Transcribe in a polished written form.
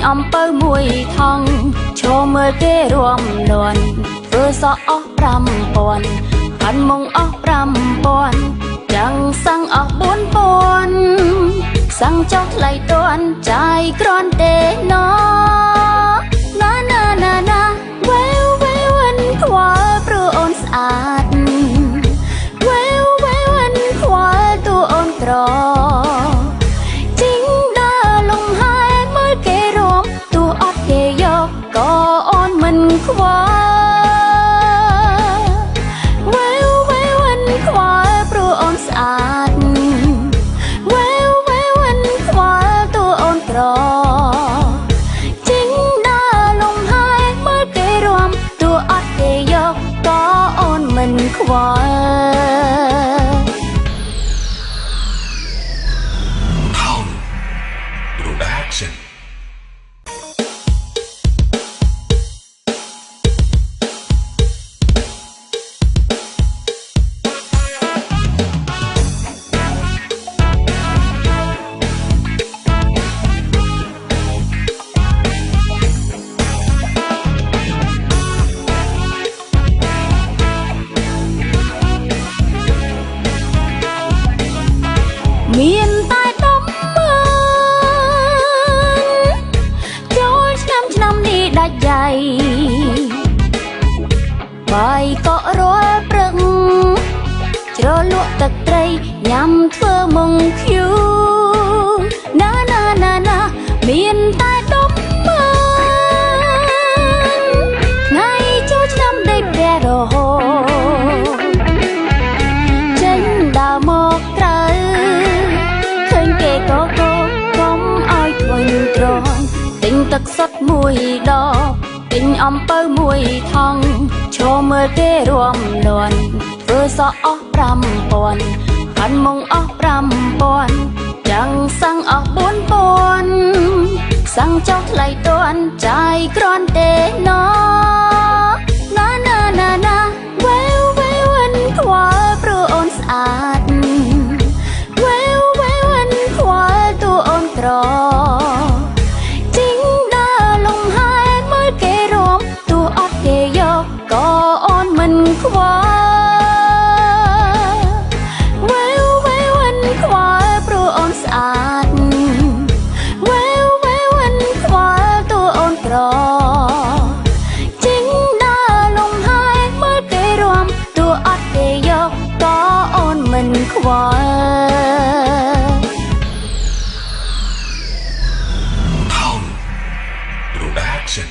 អំពើមួយថងឈរមើលគេរួមលន់ធ្វើសអស់5000ហាន់មុងអស់5000ចាំងសាំងអស់4000សាំងចុះថ្លៃតន់ចាយគ្រាន់ទេណណាណាណាណាវ៉េវវ៉េវខ្វល់ព្រោះអូនស្អាតវ៉េវវ៉េវខ្វល់តួអូនក្រខ្វល់វ៉េវវ៉េវខ្វល់ព្រោះអូនស្អាតវ៉េវវ៉េវខ្វល់តួអូនក្រចេញដើរលំហើយមើលគេរួមតួអត់គេយកក៏អូនមិនខ្វល់ Productionមានតែដំមើចូលឆ្នាំនេះដាច់ដៃបាយកក់រាល់ព្រឹកជ្រលក់ទឹកត្រីញ៉ាំធ្វើមុងឃ្យូណាណាណាណាមានតែដំមើថ្ងៃចូលឆ្នាំដេកព្រះរហូតចេញដើរមកក្រៅគេក៏កុំឲ្យធុញទ្រាន់ទិញទឹកសុទ្ធមួយដបទិញអំពៅមួយថងឈរមើលគេរួមលន់ធ្វើសអស់5000ហាន់មុងអស់5000ចាំងសាំងអស់4000សាំងចុះថ្លៃតន់ចាយគ្រាន់ទេណណាណាណាណាវ៉េវវ៉េវខ្វល់ព្រោះអូនស្អាតចេញដើរលំហើយមើលគេរួមតួអត់គេយកក៏អូនមិនខ្វល់វ៉េវវ៉េវខ្វល់ព្រោះអូនស្អាតវ៉េវវ៉េវខ្វល់តួអូនក្រចេញដើរលំហើយមើលគេរួមតួអត់គេយកក៏អូនមិនខ្វល់ Production